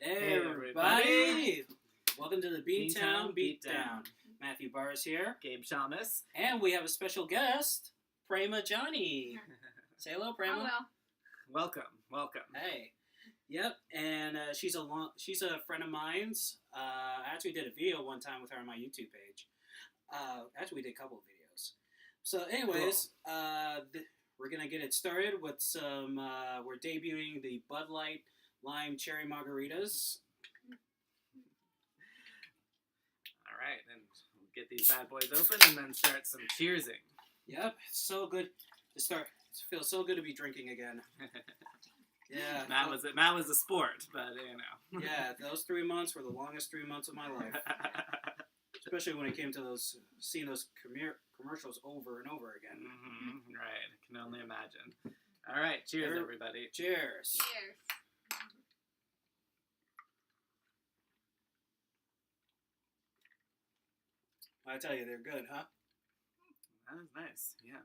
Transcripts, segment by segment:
Hey everybody! Welcome to the Beantown Beatdown. Matthew Barrs here. Gabe Shamus. And we have a special guest, Prema Jani. Say hello, Prema. Hello. Welcome. Hey. Yep, and she's a friend of mine's. I actually did a video one time with her on my YouTube page. Actually, we did a couple of videos. So anyways, cool. We're going to get it started with some, we're debuting the Budlight Lime Cherry Margaritas. All right, and we'll get these bad boys open and then start some cheersing. Yep, it's so good to start. It feels so good to be drinking again. Yeah. Matt was a sport, but you know. Yeah, those 3 months were the longest 3 months of my life. Especially when it came to seeing those commercials over and over again. Mm-hmm, right, I can only imagine. All right, cheers, everybody. Cheers. Cheers. I tell you, they're good, huh? That was nice, yeah.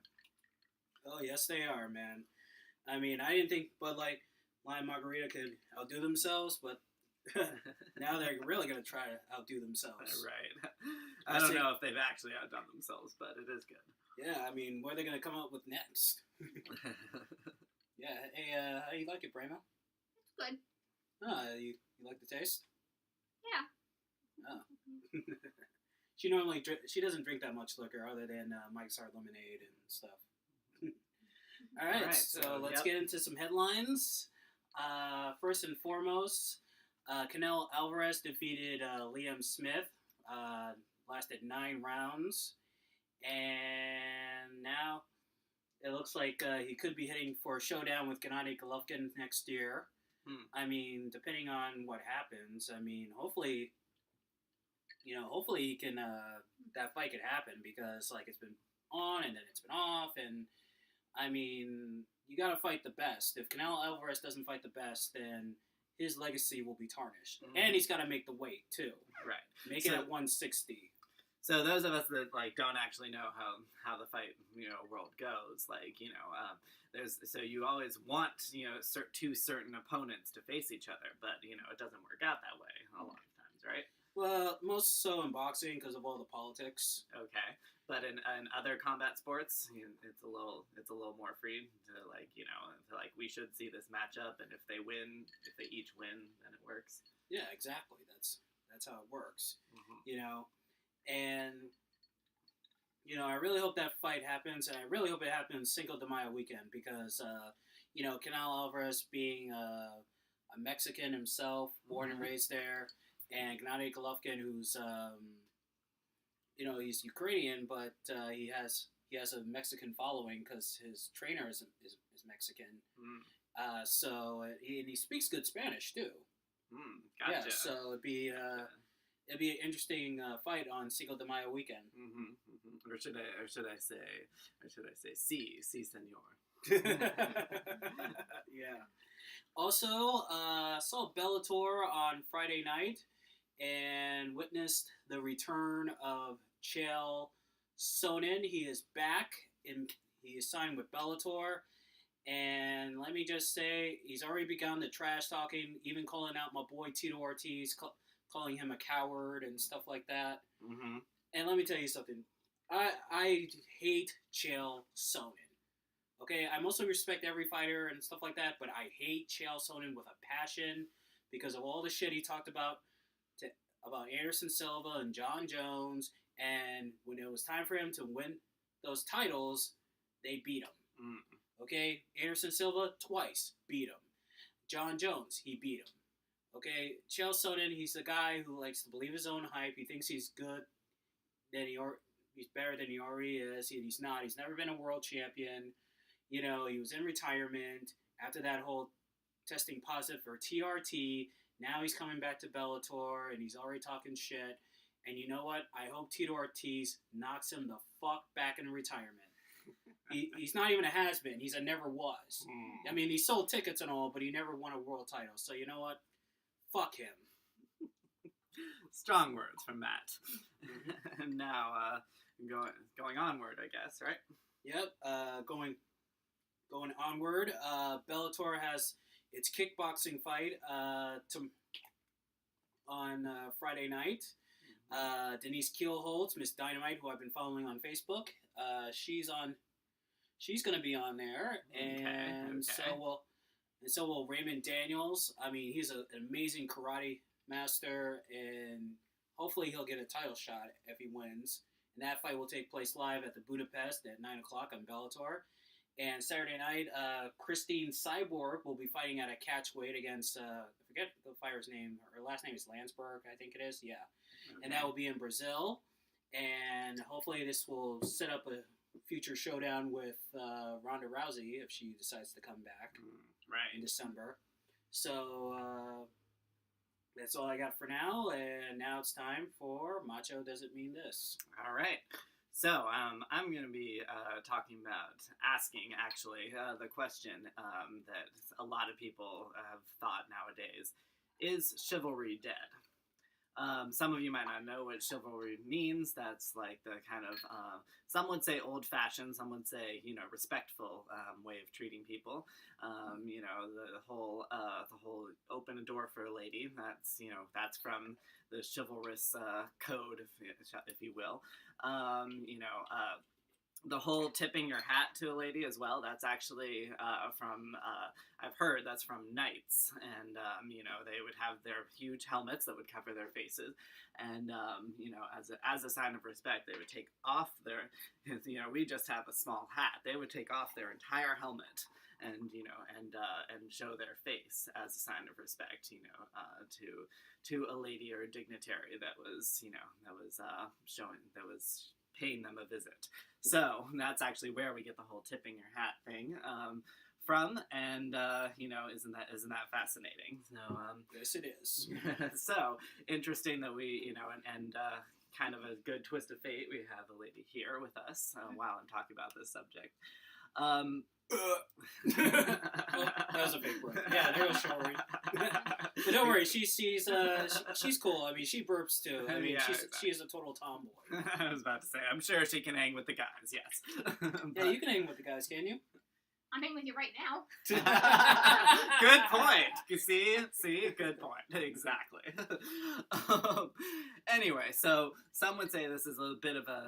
Oh, yes, they are, man. I mean, I didn't think Bud Light Lime Margarita could outdo themselves, but now they're really going to try to outdo themselves. Right. I don't know if they've actually outdone themselves, but it is good. Yeah, I mean, what are they going to come up with next? Yeah, hey, how do you like it, Prema? It's good. Oh, you like the taste? Yeah. Oh. She doesn't drink that much liquor other than Mike's Hard Lemonade and stuff. All right, so let's get into some headlines. First and foremost, Canelo Alverez defeated Liam Smith. Lasted 9 rounds. And now it looks like he could be heading for a showdown with Gennady Golovkin next year. I mean, depending on what happens, I mean, hopefully he can, that fight could happen because, like, it's been on and then it's been off, and, I mean, you gotta fight the best. If Canelo Alvarez doesn't fight the best, then his legacy will be tarnished. Mm-hmm. And he's gotta make the weight, too. Right. Make it at 160. So those of us that, like, don't actually know how the fight, world goes, like, so you always want, two certain opponents to face each other, but, it doesn't work out that way a lot of times, right? Well, most so in boxing because of all the politics. Okay, but in other combat sports, it's a little more free to we should see this matchup, and if they each win, then it works. Yeah, exactly. That's how it works. Mm-hmm. And I really hope that fight happens, and I really hope it happens Cinco de Mayo weekend because Canelo Alvarez being a Mexican himself, born and raised there. And Gennady Golovkin, who's, he's Ukrainian, but he has a Mexican following because his trainer is Mexican. So he speaks good Spanish too. Gotcha. Yeah, so it'd be an interesting fight on Cinco de Mayo weekend. Mm-hmm. Or should I say, si, senor. Yeah. Also, saw Bellator on Friday night and witnessed the return of Chael Sonnen. He is back, and he is signed with Bellator. And let me just say, he's already begun the trash talking, even calling out my boy Tito Ortiz, calling him a coward and stuff like that. Mm-hmm. And let me tell you something. I hate Chael Sonnen. Okay, I mostly respect every fighter and stuff like that, but I hate Chael Sonnen with a passion because of all the shit he talked about Anderson Silva and John Jones, and when it was time for him to win those titles, they beat him. Okay, Anderson Silva twice beat him. John Jones, he beat him. Okay, Chael Sonnen, he's the guy who likes to believe his own hype. He thinks he's good, he's better than he already is. He's not. He's never been a world champion. He was in retirement after that whole testing positive for TRT. Now he's coming back to Bellator, and he's already talking shit. And you know what? I hope Tito Ortiz knocks him the fuck back into retirement. He's not even a has-been. He's a never was. I mean, he sold tickets and all, but he never won a world title. So you know what? Fuck him. Strong words from Matt. And now, going onward, I guess, right? Yep. Going onward. Bellator has its kickboxing fight on Friday night. Denise Keelholtz, Miss Dynamite, who I've been following on Facebook, she's going to be on there, and so will Raymond Daniels. I mean, he's an amazing karate master, and hopefully he'll get a title shot if he wins. And that fight will take place live at the Budapest at 9 o'clock on Bellator. And Saturday night, Christine Cyborg will be fighting at a catchweight against, I forget the fighter's name. Her last name is Landsberg, I think it is. Yeah. Okay. And that will be in Brazil. And hopefully this will set up a future showdown with Ronda Rousey if she decides to come back in December. So that's all I got for now. And now it's time for Macho Doesn't Mean This. All right. So, I'm going to be asking, the question that a lot of people have thought nowadays. Is chivalry dead? Some of you might not know what chivalry means. That's like the kind of, some would say old-fashioned, some would say, respectful way of treating people. The whole open a door for a lady. That's from the chivalrous code, if you will. The whole tipping your hat to a lady as well, that's actually from, I've heard that's from knights, and, they would have their huge helmets that would cover their faces, and, as a sign of respect, they would take off their, we just have a small hat, they would take off their entire helmet, and, and show their face as a sign of respect, to a lady or a dignitary that was paying them a visit. So that's actually where we get the whole tipping your hat thing from, and isn't that fascinating? So yes, it is. So interesting that we and kind of a good twist of fate, we have a lady here with us while I'm talking about this subject. That was a big word. Yeah, there was chivalry. But don't worry, she's cool. I mean, she burps too. I mean, she's a total tomboy. I was about to say, I'm sure she can hang with the guys. Yes. Yeah, you can hang with the guys, can you? I'm hanging with you right now. Good point. You see, good point. Exactly. Anyway, so some would say this is a bit of a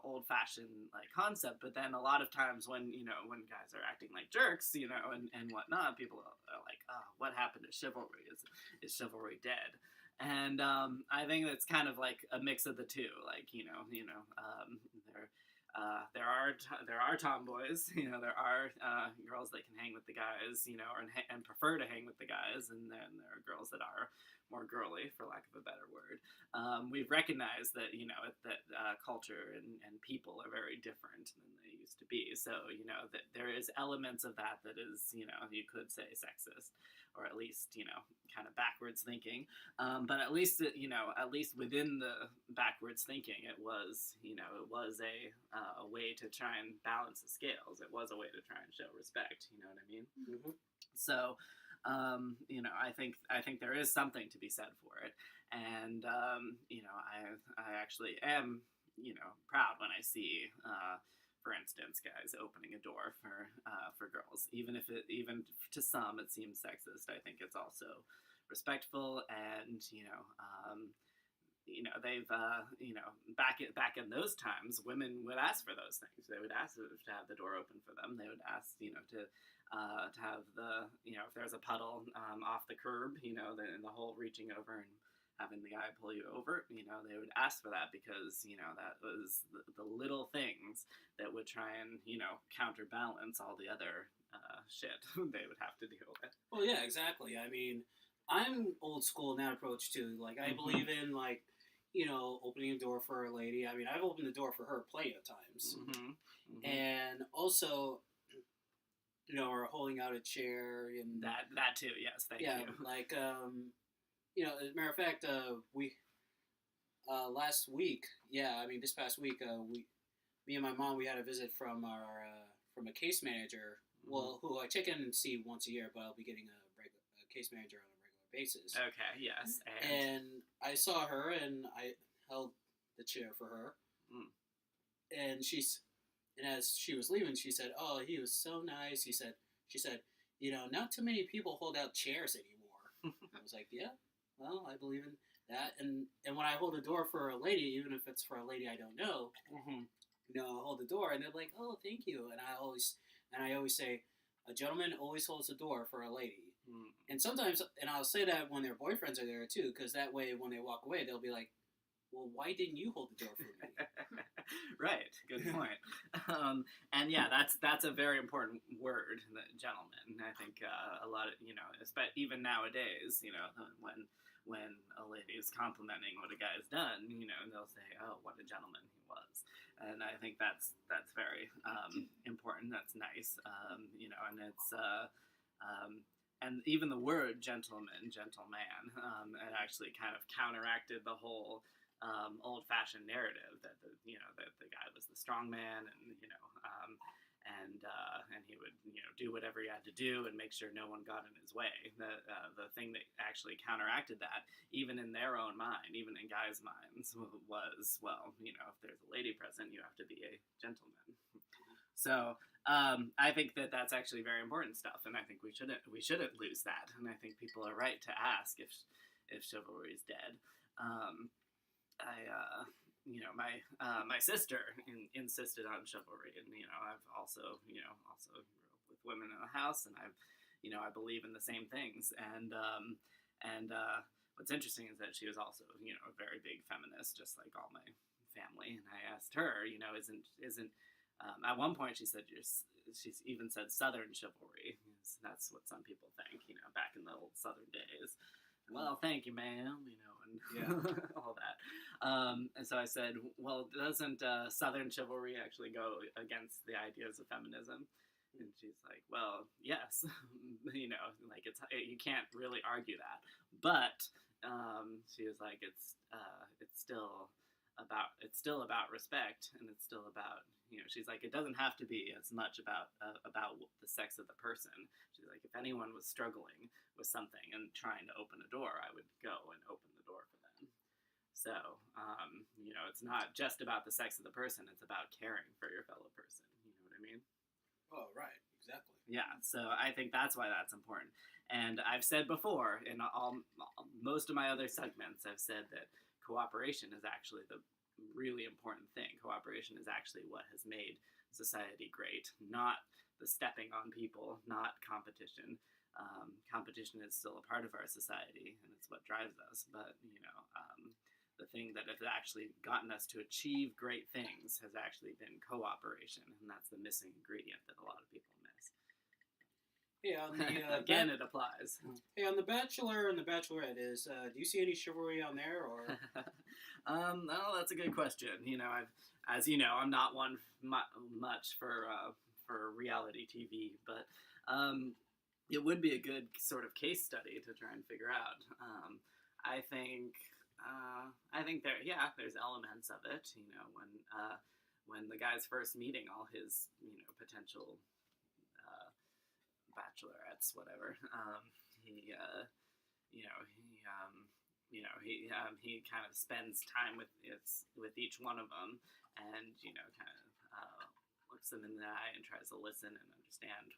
old-fashioned concept, but then a lot of times when guys are acting like jerks, and whatnot, people are like, oh, what happened to chivalry? Is chivalry dead? And I think that's kind of like a mix of the two. There are tomboys, there are girls that can hang with the guys, and prefer to hang with the guys, and then there are girls that are more girly, for lack of a better word. We've recognized that, that culture and people are very different than they used to be. So, that there is elements of that is, you could say sexist, or at least, kind of backwards thinking. But at least within the backwards thinking, it was a way to try and balance the scales. It was a way to try and show respect. You know what I mean? Mm-hmm. So, I think there is something to be said for it, and I actually am proud when I see for instance, guys opening a door for girls, even to some it seems sexist. I think it's also respectful, and they've back in those times, women would ask for those things. They would ask to have the door open for them. They would ask to have the if there's a puddle off the curb, the whole reaching over and having the guy pull you over, they would ask for that, because that was the little things that would try and counterbalance all the other shit they would have to deal with. Well, yeah, exactly. I mean, I'm old school in that approach too. Like, I believe in opening a door for a lady. I mean, I've opened the door for her plenty of times, and also, or holding out a chair and that too. Yes, thank you. As a matter of fact, we last week, this past week, me and my mom, we had a visit from a case manager. Well, who I check in and see once a year, but I'll be getting a case manager on a regular basis. Okay. Yes. And I saw her, and I held the chair for her, and as she was leaving, she said, "Oh, he was so nice." She said, not too many people hold out chairs anymore. I was like, yeah. Well, I believe in That and when I hold the door for a lady, even if it's for a lady I don't know, Mm-hmm. I'll hold the door, and they're like, "Oh, thank you," and I always say, "A gentleman always holds the door for a lady." Mm. And sometimes, and I'll say that when their boyfriends are there too, because that way, when they walk away, they'll be like, "Well, why didn't you hold the door for me?" Right. Good point. And yeah, that's a very important word, the gentleman. I think a lot of even nowadays, when a lady is complimenting what a guy's done, they'll say, "Oh, what a gentleman he was," and I think that's very important. That's nice, and it's. And even the word gentleman, gentleman, it actually kind of counteracted the whole old-fashioned narrative that the guy was the strong man, and he would do whatever he had to do and make sure no one got in his way. The thing that actually counteracted that, even in their own mind, even in guys' minds, was, well, if there's a lady present, you have to be a gentleman. So I think that that's actually very important stuff, and I think we shouldn't lose that. And I think people are right to ask if chivalry is dead. My sister insisted on chivalry, and I've also grew up with women in the house, and I believe in the same things. And what's interesting is that she was also a very big feminist, just like all my family. And I asked her, isn't at one point she said she's even said Southern chivalry. That's what some people think, back in the old Southern days. Well, thank you, ma'am, and all that. And so I said, well, doesn't Southern chivalry actually go against the ideas of feminism? And she's like, well, yes, you can't really argue that. But she was like, it's still about respect, and it's still about, she's like, it doesn't have to be as much about the sex of the person. She's like, if anyone was struggling with something and trying to open a door, I would go and open the door for them. So, it's not just about the sex of the person, it's about caring for your fellow person. You know what I mean? Oh, right. Exactly. Yeah, so I think that's why that's important. And I've said before, in most of my other segments, I've said that cooperation is actually the really important thing. Cooperation is actually what has made society great, not the stepping on people, not competition. Competition is still a part of our society, and it's what drives us. But, the thing that has actually gotten us to achieve great things has actually been cooperation, and that's the missing ingredient that a lot of people miss. Hey, on the again, it applies. Hey, on The Bachelor and The Bachelorette, do you see any chivalry on there, or? No, that's a good question. As you know, I'm not one much for reality TV, but it would be a good sort of case study to try and figure out. I think there's elements of it. When the guy's first meeting all his potential bachelorettes, whatever, he kind of spends time with each one of them, and kind of looks them in the eye and tries to listen and understand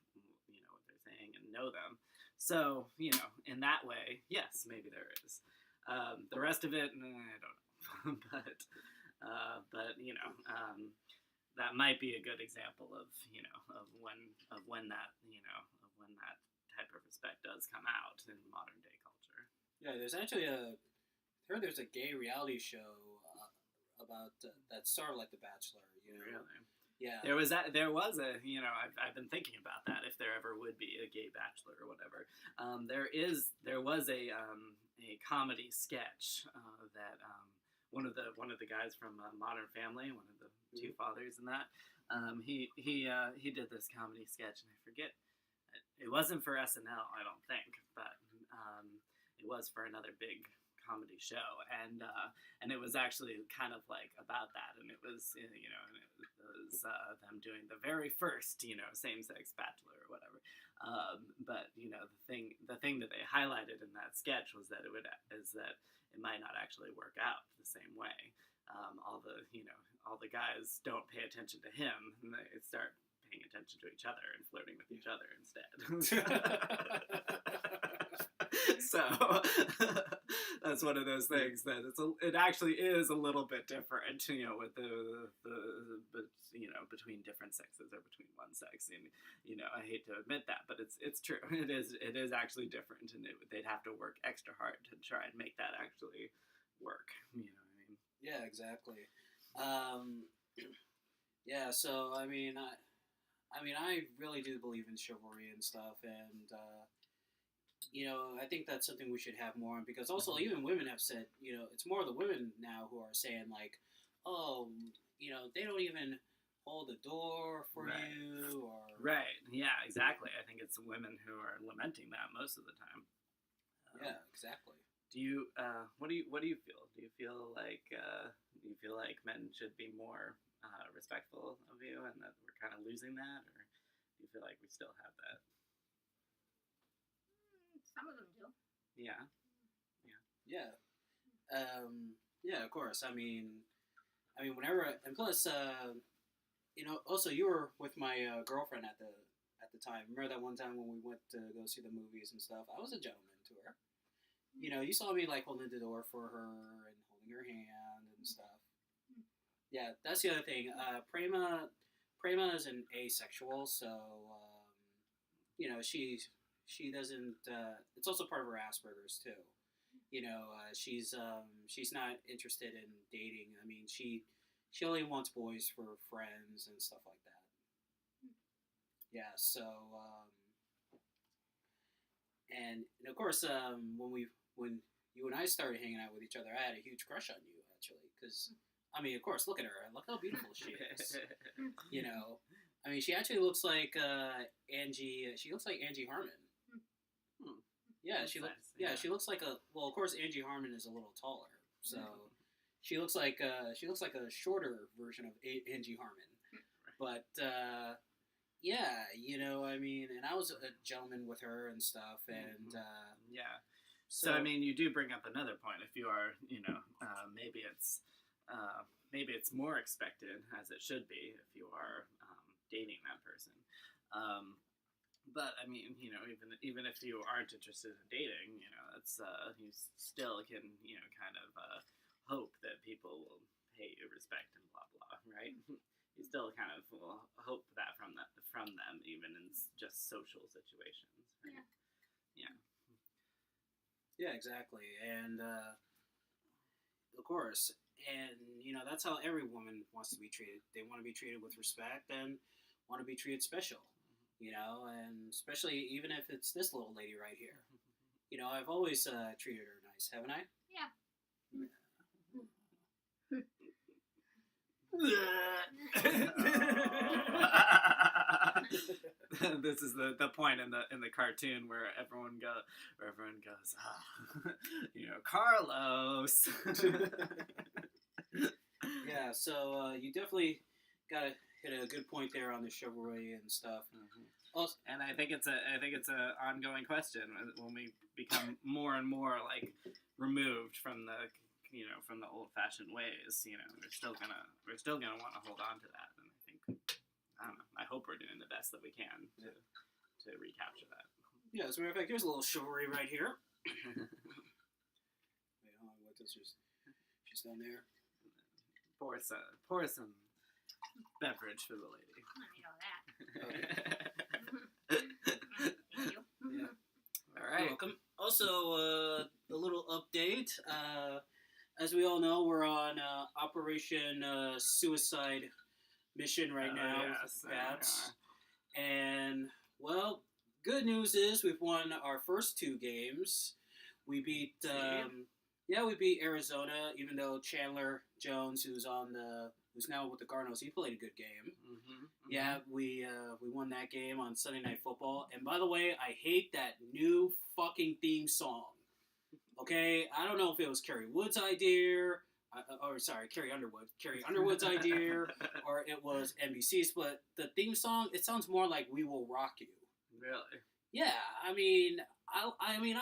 what they're saying and know them. So in that way, yes, maybe there is. The rest of it, I don't know, but that might be a good example of when that type of respect does come out in modern day culture. Yeah, there's actually there's a gay reality show about that's sort of like The Bachelor. Really? Yeah. There was a I've been thinking about that, if there ever would be a gay bachelor or whatever. There was a comedy sketch that one of the guys from Modern Family, one of the two fathers in that, he did this comedy sketch, and I forget, it wasn't for SNL, I don't think, but it was for another big comedy show, and it was actually kind of like about that, and it was them doing the very first same-sex bachelor or whatever, but the thing that they highlighted in that sketch was that it might not actually work out the same way. All the guys don't pay attention to him, and they start paying attention to each other and flirting with each other instead. So that's one of those things that it actually is a little bit different, with the between different sexes or between one sex. And I hate to admit that, but it's true. It is actually different, and they'd have to work extra hard to try and make that actually work. You know what I mean? Yeah, exactly. Yeah, so I mean, I really do believe in chivalry and stuff, and I think that's something we should have more on, because also even women have said, it's more the women now who are saying like, oh, they don't even hold the door for you, or right. Yeah, exactly. I think it's women who are lamenting that most of the time. Yeah, exactly. Do you what do you feel? Do you feel like men should be more respectful of you, and that we're kind of losing that, or do you feel like we still have that? Some of them do. Yeah. Yeah. Yeah, of course. I mean, whenever, and plus, also you were with my girlfriend at the time. Remember that one time when we went to go see the movies and stuff? I was a gentleman to her. You saw me like holding the door for her and holding her hand and stuff. Yeah, that's the other thing. Prema is an asexual, so she doesn't. It's also part of her Asperger's too. She's not interested in dating. I mean, she only wants boys for friends and stuff like that. Yeah, so and of course, when you and I started hanging out with each other, I had a huge crush on you, actually, because of course, look at her. Look how beautiful she is. She actually looks like Angie. She looks like Angie Harmon. Yeah, she looks. Nice. Yeah, she looks like a. Well, of course, Angie Harmon is a little taller, so she looks like a shorter version of Angie Harmon. But yeah, and I was a gentleman with her and stuff, and yeah. So you do bring up another point. If you are, maybe it's more expected, as it should be, if you are dating that person. But even if you aren't interested in dating, it's you still can kind of hope that people will pay you respect and blah blah, right? You still kind of will hope that from them, even in just social situations, right? Yeah. Yeah, exactly, and of course, and that's how every woman wants to be treated. They want to be treated with respect and want to be treated special. And especially even if it's this little lady right here. I've always treated her nice, haven't I? Yeah. This is the point in the cartoon where everyone goes, Carlos. Yeah, so you definitely gotta hit a good point there on the chivalry and stuff. Also, and I think it's a ongoing question when we become more and more like removed from the from the old fashioned ways. We're still gonna want to hold on to that, and I don't know. I hope we're doing the best that we can to recapture that. Yeah, as a matter of fact, here's a little chivalry right here. Wait, hold on, what this is? She's down there. Pour some beverage for the lady. I know that. Thank you. Yeah. All right. You're welcome. Also, a little update. As we all know, we're on Operation Suicide Mission right now with the Pats. And, well, good news is we've won our first 2 games. We beat we beat Arizona, even though Chandler Jones, who's now with the Cardinals, he played a good game. Yeah, we won that game on Sunday Night Football. And by the way, I hate that new fucking theme song. Okay, I don't know if it was Carrie Underwood's idea, or it was NBC's, but the theme song, it sounds more like "We Will Rock You." Really? Yeah, I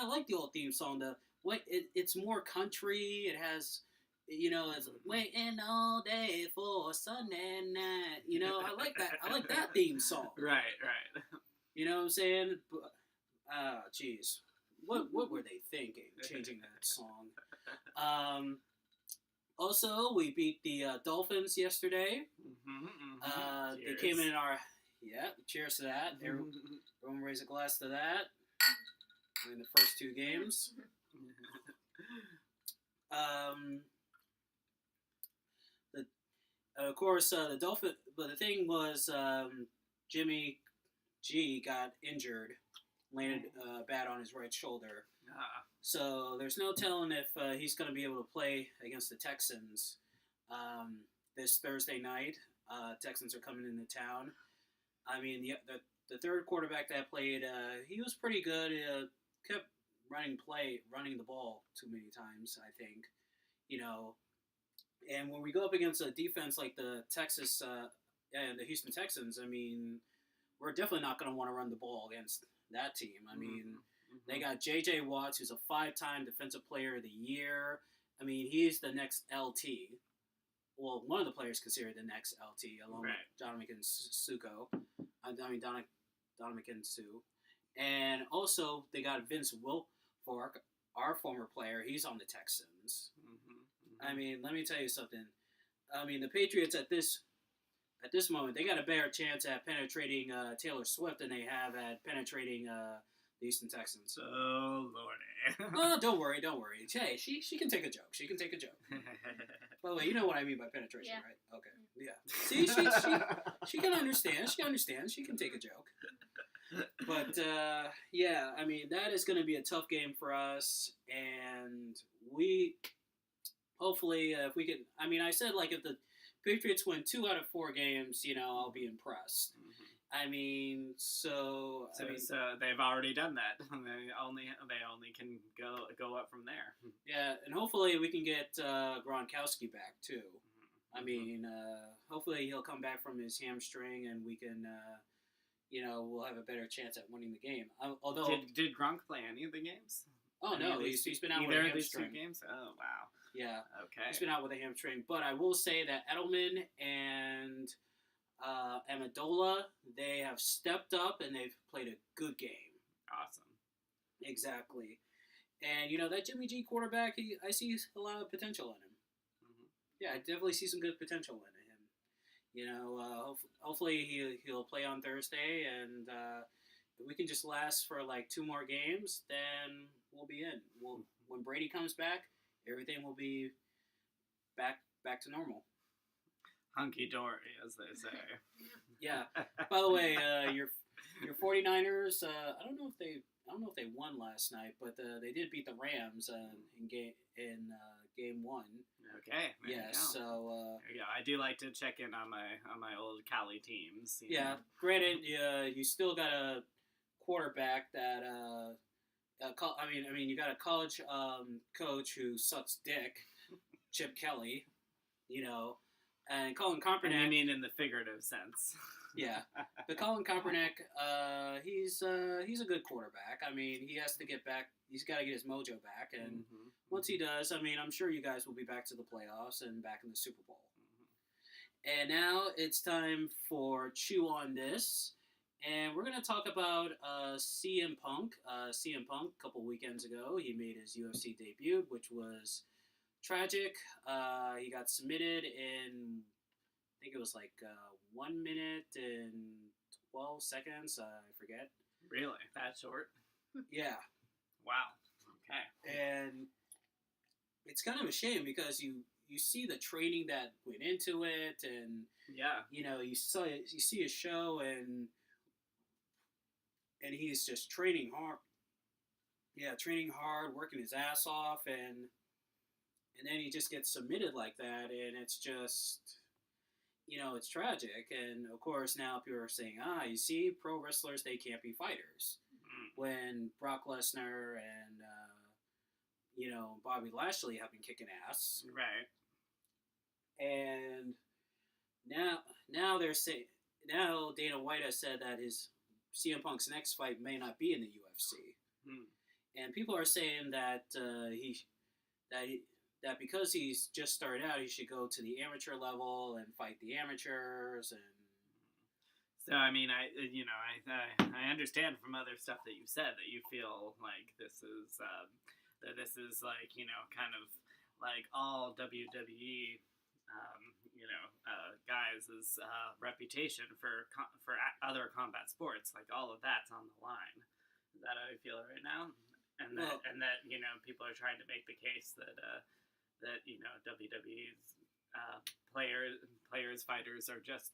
like the old theme song. It's more country. It has, it's waiting all day for Sunday night. I like that. I like that theme song. Right. You know what I'm saying? Jeez. what were they thinking, changing that song? Also, we beat the Dolphins yesterday. They came in our... Yeah, cheers to that. Everyone raise a glass to that. In the first 2 games. Of course, the Dolphin... But the thing was, Jimmy G got injured. Landed bad on his right shoulder. So there's no telling if he's going to be able to play against the Texans this Thursday night. Texans are coming into town. I mean, the third quarterback that played, he was pretty good. Kept running the ball too many times, I think. And when we go up against a defense like the Texas and the Houston Texans, I mean, we're definitely not going to want to run the ball against that team. I mean, they got J.J. Watts, who's a 5-time Defensive Player of the Year. I mean, he's the next LT. Well, one of the players considered the next LT, along with Donovan Sue. And also, they got Vince Wilfork, our former player. He's on the Texans. I mean, let me tell you something. I mean, the Patriots at this moment, they got a better chance at penetrating Taylor Swift than they have at penetrating the Houston Texans. Oh, Lordy. Oh, don't worry. Hey, she can take a joke. By the way, you know what I mean by penetration, right? Okay. Yeah. See, she can understand. She understands. She can take a joke. But, yeah, I mean, that is going to be a tough game for us. And hopefully, if we can, I mean, I said, like, if the Patriots win 2 out of 4 games, I'll be impressed. I mean, so they've already done that. They only can go up from there. Yeah, and hopefully we can get Gronkowski back too. I mean, hopefully he'll come back from his hamstring, and we can, we'll have a better chance at winning the game. Although did Gronk play any of the games? Oh no, he's been out with a hamstring. 2 games. Oh wow. Yeah. Okay. He's been out with a hamstring, but I will say that Edelman and Amendola, they have stepped up and they've played a good game. Awesome. Exactly. And that Jimmy G quarterback, I see a lot of potential in him. Yeah, I definitely see some good potential in him. Hopefully he'll play on Thursday, and if we can just last for like 2 more games, then we'll be in. When Brady comes back, everything will be back to normal. Hunky dory, as they say. Yeah. By the way, your 49ers. I don't know if they won last night, but they did beat the Rams in game 1. Okay. Yeah. So. Yeah, I do like to check in on my old Cali teams. Yeah. Granted, you still got a quarterback that. You got a college coach who sucks dick, Chip Kelly. And Colin Kaepernick. I mean, in the figurative sense. Yeah, but Colin Kaepernick, he's a good quarterback. I mean, he has to get back. He's got to get his mojo back, and once he does, I mean, I'm sure you guys will be back to the playoffs and back in the Super Bowl. And now it's time for Chew on This, and we're gonna talk about CM Punk. CM Punk, a couple weekends ago, he made his UFC debut, which was tragic. He got submitted in, I think it was like 1 minute and 12 seconds. I forget. Really? That short? Yeah. Wow. Okay. And it's kind of a shame because you see the training that went into it, and you see his show, and he's just training hard. Yeah, training hard, working his ass off, and then he just gets submitted like that, and it's just, it's tragic. And, of course, now people are saying, you see, pro wrestlers, they can't be fighters. When Brock Lesnar and, Bobby Lashley have been kicking ass. Right. And now they're saying, now Dana White has said that his CM Punk's next fight may not be in the UFC. And people are saying that that because he's just started out, he should go to the amateur level and fight the amateurs. And So I mean, I understand from other stuff that you said that you feel like this is like kind of like all WWE guys' reputation for other combat sports, like all of that's on the line. Is that how you feel right now? And that people are trying to make the case that WWE's fighters are just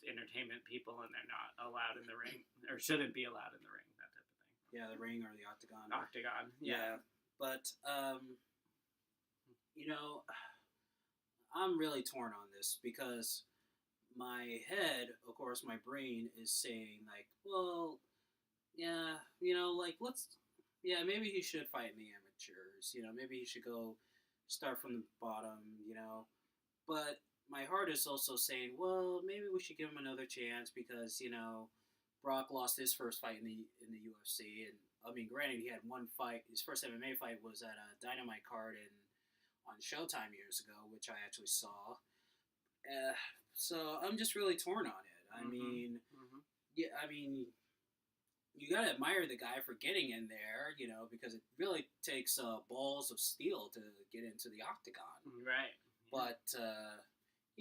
entertainment people, and they're not allowed in the ring, or shouldn't be allowed in the ring, that type of thing. Yeah, the ring or the octagon. Yeah. But I'm really torn on this because my head, of course, my brain is saying like, well, yeah, maybe he should fight in the amateurs. Maybe he should go start from the bottom. But my heart is also saying, well, maybe we should give him another chance because Brock lost his first fight in the UFC, and I mean, granted, he had one fight. His first MMA fight was at a Dynamite card on Showtime years ago, which I actually saw. So I'm just really torn on it. I mean, you gotta admire the guy for getting in there, because it really takes balls of steel to get into the octagon. Right. But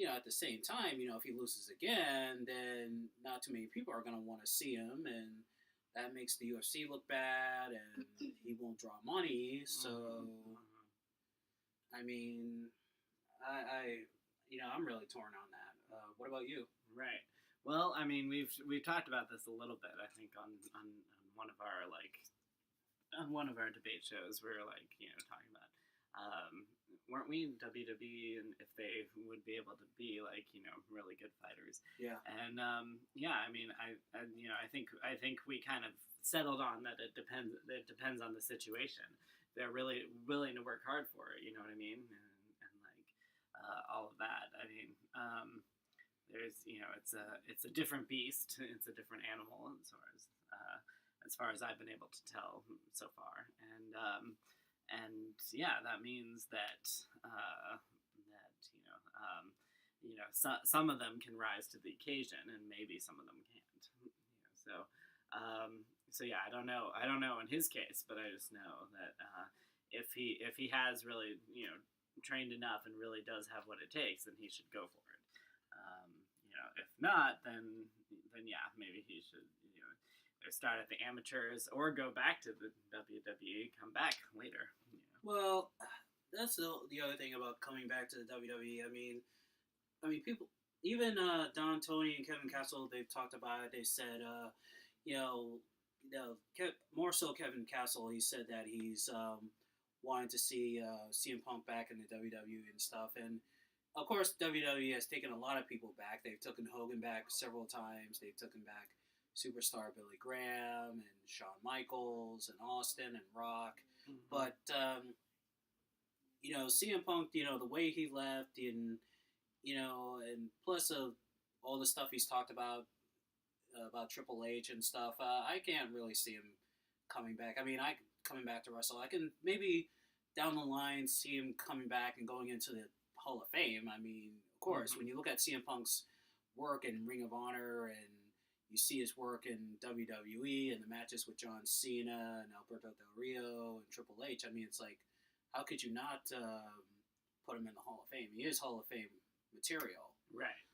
at the same time, if he loses again, then not too many people are gonna want to see him, and that makes the UFC look bad, and he won't draw money. So, I mean, I'm really torn on that. What about you? Right. Well, I mean, we've talked about this a little bit. I think on one of our debate shows, we were talking about weren't we in WWE, and if they would be able to be really good fighters. Yeah. And I mean, I think we kind of settled on that it depends on the situation. They're really willing to work hard for it, you know what I mean? And all of that. I mean, there's it's a different beast. It's a different animal as far as I've been able to tell so far. And yeah, that means that some of them can rise to the occasion, and maybe some of them can't. So yeah, I don't know in his case, but I just know that if he has really trained enough and really does have what it takes, then he should go for it. If not, then yeah, maybe he should either start at the amateurs or go back to the WWE, come back later. Well, that's the other thing about coming back to the WWE. I mean, people, even Don Tony and Kevin Castle, they've talked about it. They said, more so Kevin Castle, he said that he's wanted to see CM Punk back in the WWE and stuff. And of course, WWE has taken a lot of people back. They've taken Hogan back several times. They've taken back Superstar Billy Graham and Shawn Michaels and Austin and Rock. Mm-hmm. But, CM Punk, the way he left and plus all the stuff he's talked about Triple H and stuff, I can't really see him coming back. I mean, coming back to wrestle. I can maybe down the line see him coming back and going into the Hall of Fame. I mean, of course, when you look at CM Punk's work in Ring of Honor and you see his work in WWE and the matches with John Cena and Alberto Del Rio and Triple H, I mean, it's like, how could you not put him in the Hall of Fame? He is Hall of Fame material. Right.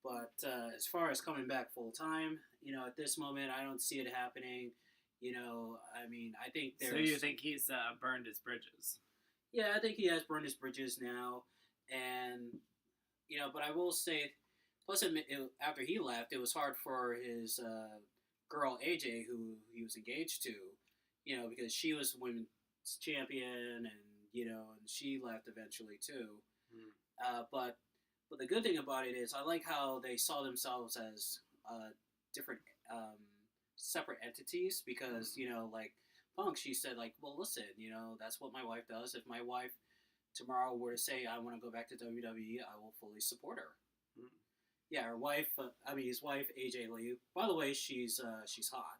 But as far as coming back full time, at this moment, I don't see it happening. I mean, I think there's... So you think he's burned his bridges? Yeah, I think he has burned his bridges now. And, but I will say, plus after he left, it was hard for his girl, AJ, who he was engaged to, because she was women's champion and she left eventually too. But the good thing about it is I like how they saw themselves as different separate entities because, like Punk, she said like, well, listen, that's what my wife does. If my wife tomorrow were to say, I want to go back to WWE, I will fully support her. Yeah, her wife, his wife, AJ Lee, by the way, she's hot.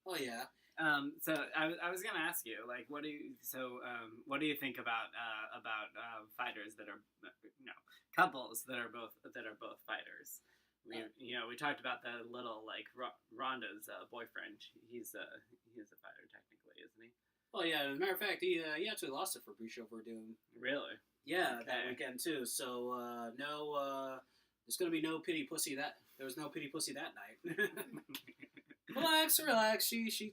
Oh, yeah. So I was gonna ask you, like, what do you think about fighters that are, couples that are both fighters? We talked about the little, like, Ronda's boyfriend. He's a fighter technically, isn't he? Oh yeah, as a matter of fact, he actually lost it for Fabricio Verdun. Really? Yeah, Okay. that weekend too. So there's gonna be no pity pussy that. There was no pity pussy that night. Relax. Sheesh,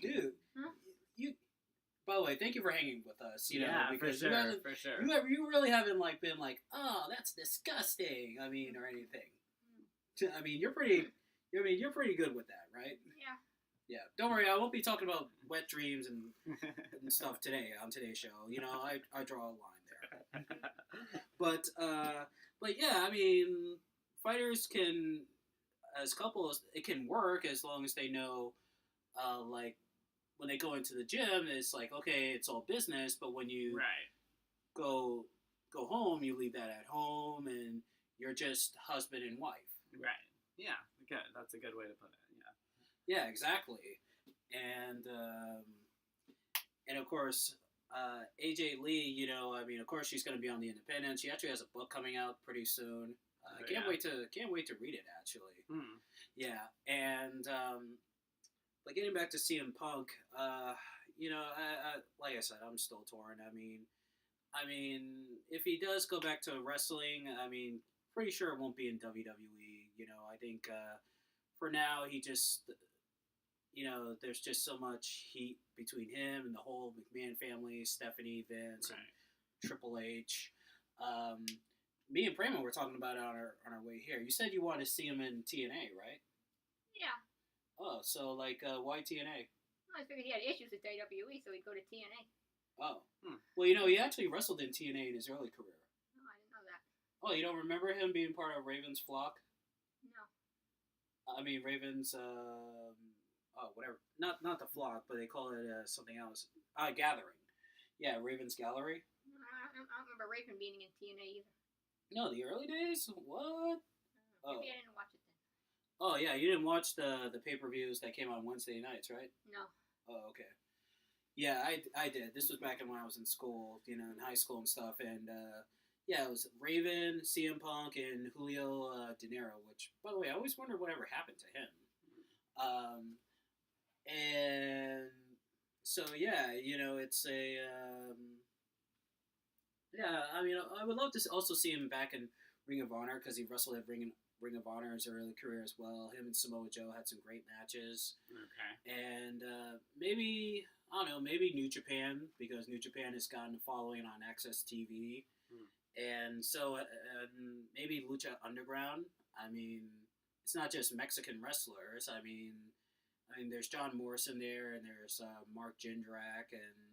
dude. Huh? You. By the way, thank you for hanging with us. Because for you sure. you really haven't been like, oh, that's disgusting. I mean, or anything. I mean, you're pretty good with that, right? Yeah. Yeah. Don't worry, I won't be talking about wet dreams and stuff today on today's show. I draw a line there. But yeah, I mean, fighters can, as couples, it can work as long as they know, like, when they go into the gym, it's like, okay, it's all business, but when you go home, you leave that at home, and you're just husband and wife. Right. Yeah. Good. That's a good way to put it. Yeah. Yeah, exactly. And of course, AJ Lee, I mean, of course she's going to be on the Independent. She actually has a book coming out pretty soon. Can't wait to read it, actually. Yeah, and but getting back to CM Punk, I like I said, I'm still torn. I mean, if he does go back to wrestling, I mean, pretty sure it won't be in WWE. I think for now he just, there's just so much heat between him and the whole McMahon family, Stephanie, Vince, and Triple H. Me and Prema were talking about it on our way here. You said you wanted to see him in TNA, right? Yeah. Oh, so why TNA? I figured he had issues with WWE, so he'd go to TNA. Oh. Well, he actually wrestled in TNA in his early career. No, I didn't know that. Oh, you don't remember him being part of Raven's flock? No. I mean, Raven's, whatever. Not the flock, but they call it something else. Gathering. Yeah, Raven's Gallery. I don't remember Raven being in TNA either. No, the early days? What? Maybe I didn't watch it then. Oh, yeah, you didn't watch the pay-per-views that came on Wednesday nights, right? No. Oh, okay. Yeah, I did. This was back when I was in school, in high school and stuff, and, yeah, it was Raven, CM Punk, and Julio De Niro, which, by the way, I always wondered whatever happened to him. And so, yeah, it's a, yeah, I mean, I would love to also see him back in Ring of Honor, because he wrestled at Ring of Honor in his early career as well. Him and Samoa Joe had some great matches. Okay. And maybe, I don't know, maybe New Japan, because New Japan has gotten a following on Access TV. And so maybe Lucha Underground. I mean, it's not just Mexican wrestlers. I mean, there's John Morrison there, and there's Mark Jindrak, and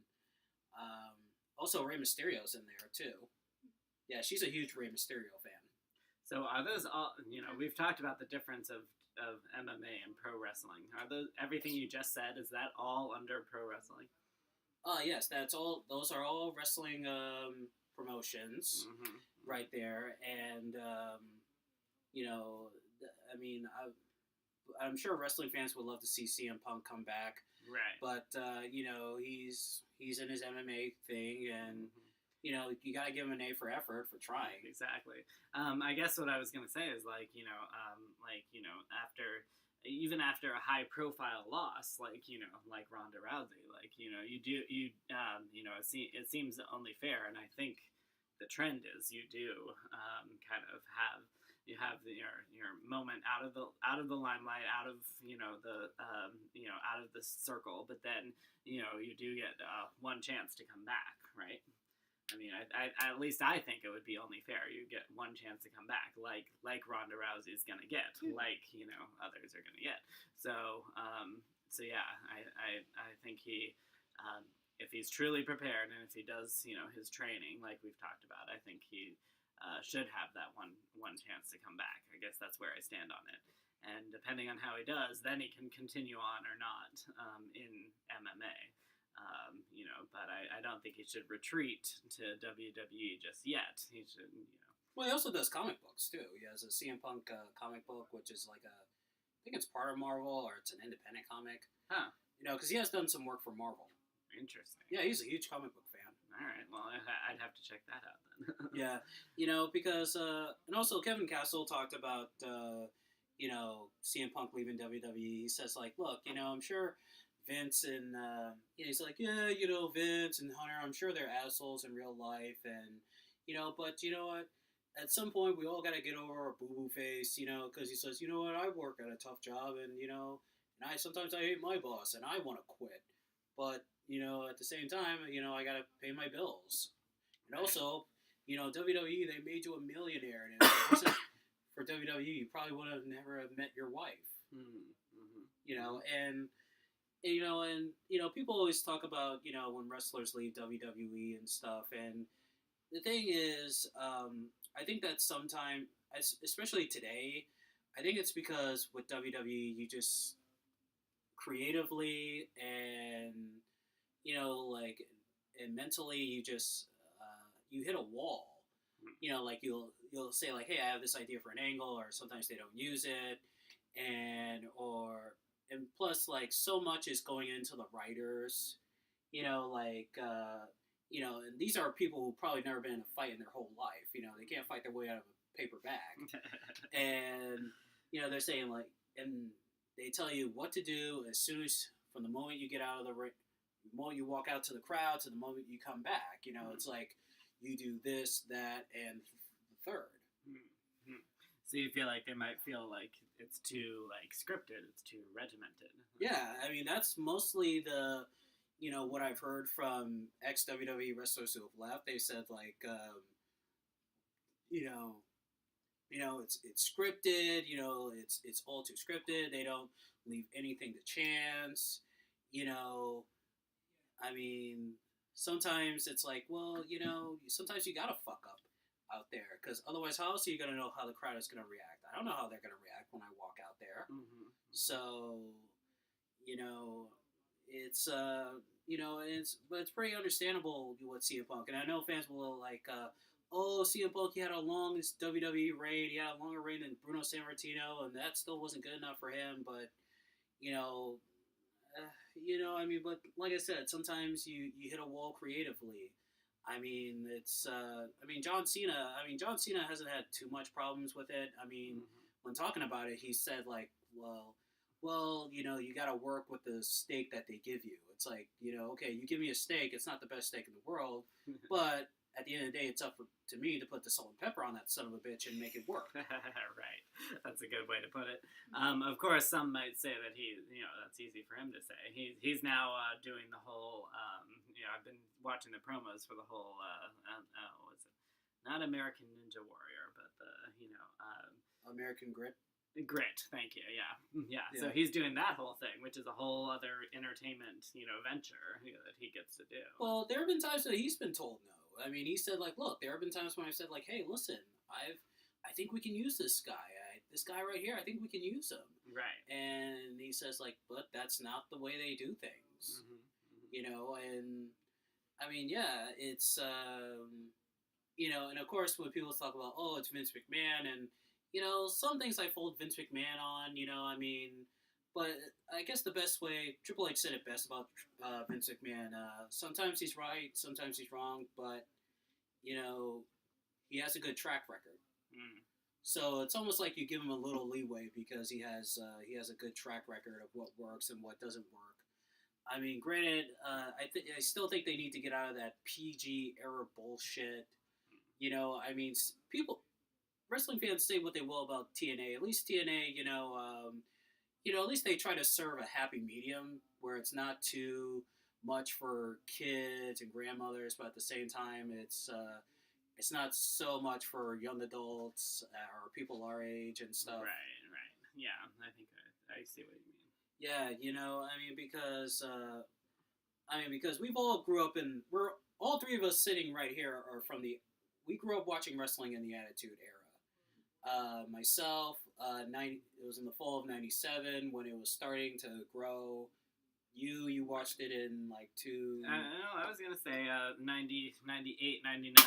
also Rey Mysterio's in there too. Yeah, she's a huge Rey Mysterio fan. So are those all? We've talked about the difference of MMA and pro wrestling. Are those everything you just said? Is that all under pro wrestling? Yes, that's all. Those are all wrestling promotions right there, and I mean, I'm sure wrestling fans would love to see CM Punk come back, right? But he's in his MMA thing, and you gotta give him an A for effort for trying. Exactly. I guess what I was gonna say is after a high profile loss, like Ronda Rousey, it seems only fair, and I think the trend is you do kind of have your moment out of the limelight, out of out of the circle, but then you do get one chance to come back, right? I mean, I at least I think it would be only fair. You get one chance to come back, like Ronda Rousey's gonna get, like others are gonna get. So yeah, I think he, if he's truly prepared and if he does his training like we've talked about, I think he should have that one chance to come back. I guess that's where I stand on it. And depending on how he does, then he can continue on or not in MMA. But I don't think he should retreat to WWE just yet. He should, Well, he also does comic books too. He has a CM Punk comic book, which is I think it's part of Marvel or it's an independent comic. Huh. because he has done some work for Marvel. Interesting. Yeah, he's a huge comic book fan. All right. Well, I'd have to check that out then. Yeah, because and also Kevin Castle talked about CM Punk leaving WWE. He says like, look, I'm sure Vince and he's like, yeah, Vince and Hunter, I'm sure they're assholes in real life, and but you know what? At some point, we all got to get over our boo-boo face, because he says, what, I work at a tough job, and, and sometimes I hate my boss, and I want to quit. But, at the same time, I got to pay my bills. And also, WWE, they made you a millionaire, and if it wasn't for WWE, you probably would have never have met your wife. And people always talk about, when wrestlers leave WWE and stuff, and the thing is, I think that sometimes, especially today, I think it's because with WWE, you just creatively and, and mentally, you just, you hit a wall. Like you'll say like, hey, I have this idea for an angle, or sometimes they don't use it. And plus, like, so much is going into the writers, and these are people who probably never been in a fight in their whole life. They can't fight their way out of a paper bag. And, they're saying, like, and they tell you what to do as soon as, from the moment you get out of the ring, the moment you walk out to the crowd to the moment you come back. It's like, you do this, that, and the third. Mm-hmm. So you feel like they might feel like it's too, like, scripted, it's too regimented. Yeah, I mean, that's mostly the... what I've heard from ex-WWE wrestlers who have left, they said, like, it's scripted, it's all too scripted, they don't leave anything to chance, I mean, sometimes it's like, well, sometimes you gotta fuck up out there, because otherwise how else are you gonna know how the crowd is gonna react? I don't know how they're gonna react when I walk out there. Mm-hmm. So, it's but it's pretty understandable with CM Punk, and I know fans will like, CM Punk, he had a long WWE reign, he had a longer reign than Bruno Sammartino, and that still wasn't good enough for him. But I mean, but like I said, sometimes you hit a wall creatively. I mean, it's John Cena. I mean, John Cena hasn't had too much problems with it. I mean, when talking about it, he said like, well, you got to work with the steak that they give you. It's like, okay, you give me a steak, it's not the best steak in the world, but at the end of the day, it's up to me to put the salt and pepper on that son of a bitch and make it work. Right. That's a good way to put it. Of course, some might say that that's easy for him to say. He's now doing the whole, I've been watching the promos for the whole, what's it? Not American Ninja Warrior, but American Grit. Grit, thank you. Yeah. So he's doing that whole thing, which is a whole other entertainment, venture that he gets to do. Well, there have been times that he's been told no. I mean, he said like, look, there have been times when I've said like, hey, listen, I think we can use this guy. This guy right here, I think we can use him. Right. And he says like, but that's not the way they do things. And I mean, yeah, it's and of course when people talk about, oh, it's Vince McMahon, and some things I fold Vince McMahon on, I mean, but I guess the best way, Triple H said it best about Vince McMahon, sometimes he's right, sometimes he's wrong, but, he has a good track record. So it's almost like you give him a little leeway because he has a good track record of what works and what doesn't work. I mean, granted, I still think they need to get out of that PG era bullshit. I mean, wrestling fans say what they will about TNA. At least TNA, at least they try to serve a happy medium where it's not too much for kids and grandmothers, but at the same time, it's not so much for young adults or people our age and stuff. Right. Yeah, I think I see what you mean. Yeah, because we've all grew up we're all three of us sitting right here are we grew up watching wrestling in the Attitude Era. Myself, it was in the fall of '97 when it was starting to grow. You watched it in like I was gonna say 90, 98, 99.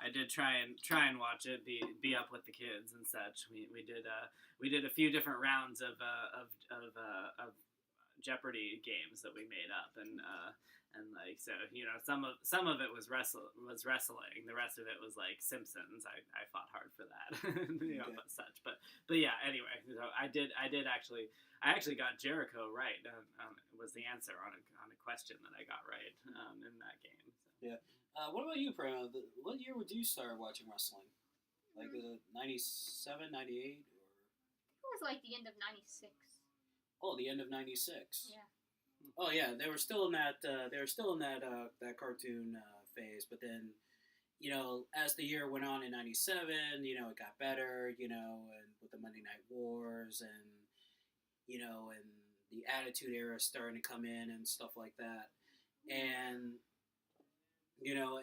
I did try and watch it, be up with the kids and such. We did a few different rounds of Jeopardy games that we made up, and like, so, you know, some of it was wrestling. The rest of it was like Simpsons. I fought hard for that, you know, but such. But yeah. Anyway, so I actually got Jericho right. Was the answer on a question that I got right in that game. So. Yeah. What about you, Prema? What year would you start watching wrestling? Like 97, 98, or? It was like the end of '96. Oh, the end of '96. Yeah. Oh yeah, they were still in that. That cartoon phase, but then, you know, as the year went on in '97, you know, it got better. You know, and with the Monday Night Wars, and you know, and the Attitude Era starting to come in and stuff like that, and you know,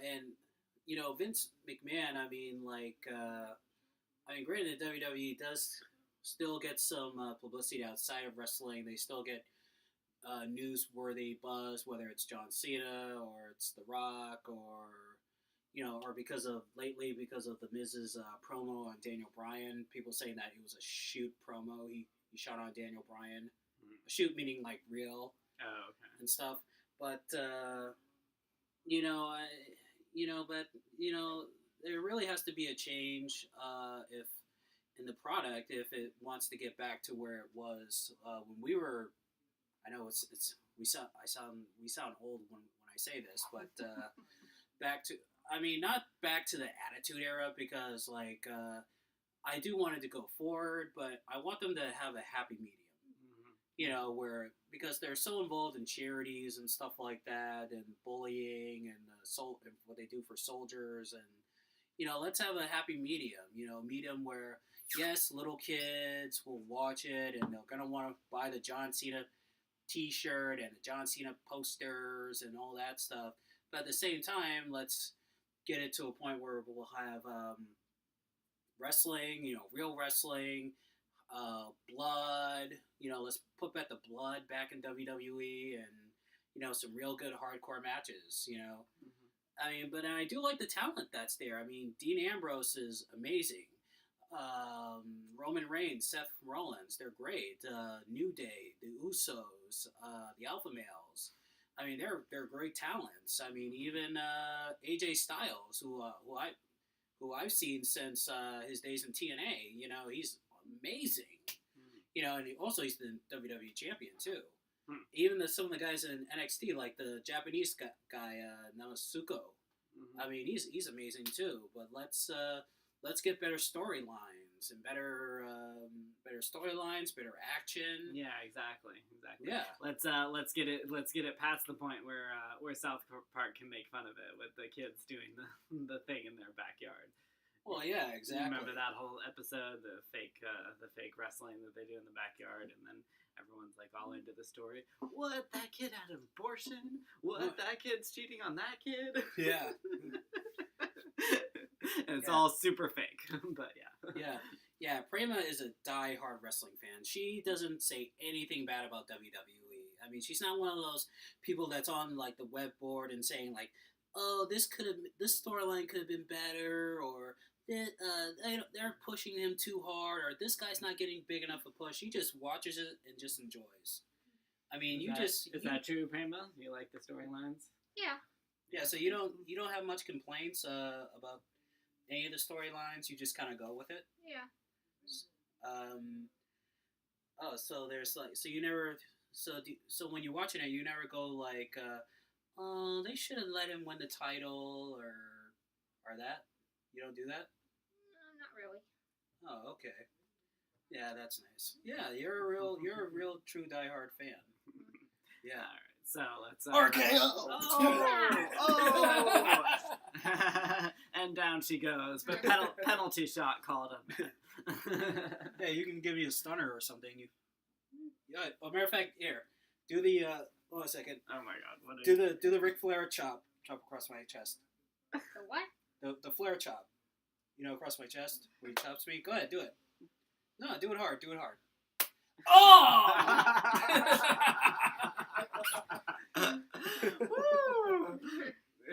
Vince McMahon. I mean, granted, WWE does still get some publicity outside of wrestling. They still get newsworthy buzz, whether it's John Cena or it's The Rock, or you know, or because of the Miz's promo on Daniel Bryan. People saying that it was a shoot promo. He shot on Daniel Bryan. A shoot meaning like real. Oh, okay. And stuff. But there really has to be a change if in the product, if it wants to get back to where it was when we were. I know we sound old when I say this, but not back to the Attitude Era, because I do want it to go forward, but I want them to have a happy medium. You know, because they're so involved in charities and stuff like that, and bullying, and what they do for soldiers, and you know, let's have a happy medium. You know, medium where yes, little kids will watch it and they're gonna want to buy the John Cena T-shirt and the John Cena posters and all that stuff, but at the same time, let's get it to a point where we'll have wrestling. You know, real wrestling. Blood, you know, let's put back the blood back in WWE, and you know, some real good hardcore matches, you know. I mean, but I do like the talent that's there. I mean, Dean Ambrose is amazing. Roman Reigns, Seth Rollins, they're great. New Day, the Usos, the Alpha Males. I mean, they're great talents. I mean, even AJ Styles, who I've seen since his days in TNA. You know, he's amazing. You know, and he's the WWE champion too. Even some of the guys in NXT, like the Japanese guy Namazuko. I mean, he's amazing too. But let's get better storylines and better storylines, better action. Yeah, exactly. Yeah. Let's get it past the point where South Park can make fun of it with the kids doing the thing in their backyard. Well, yeah, exactly. Remember that whole episode, the fake wrestling that they do in the backyard, and then everyone's like all into the story. What, that kid had an abortion? What, that kid's cheating on that kid? Yeah. And it's all super fake, but yeah. Yeah, Prema is a die-hard wrestling fan. She doesn't say anything bad about WWE. I mean, she's not one of those people that's on like the web board and saying like, oh, this storyline could have been better, or they're pushing him too hard, or this guy's not getting big enough a push. He just watches it and just enjoys. I mean, is that true, Prema? You like the storylines? Yeah. Yeah, so you don't have much complaints about any of the storylines. You just kind of go with it. Yeah. So there's so when you're watching it, you never go like, oh, they should have let him win the title, or that. You don't do that? No, not really. Oh, okay. Yeah, that's nice. Yeah, you're a real true diehard fan. Yeah. All right. So let's RKO. Oh! And down she goes, but penalty shot called up. Hey, you can give me a stunner or something. Yeah. Matter of fact, here, do the. Hold on a second. Oh my God! Do the Ric Flair chop across my chest. The what? The Flair chop. You know, across my chest where he chops me. Go ahead, do it. No, do it hard. Do it hard. Oh!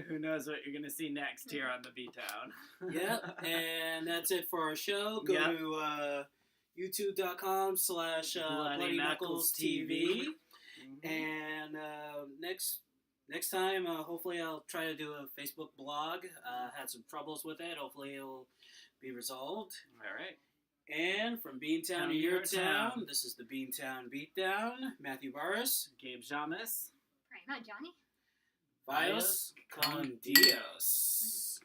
Who knows what you're going to see next here on the Beatdown. Yep, and that's it for our show. Go to youtube.com/Bloody Knuckles TV. And next time, hopefully I'll try to do a Facebook blog. Had some troubles with it. Hopefully it'll be resolved. All right. And from Beantown to your town, this is the Beantown Beatdown. Matthew Barris. Gabe Jamis. Prema Jani. Vios con Dios.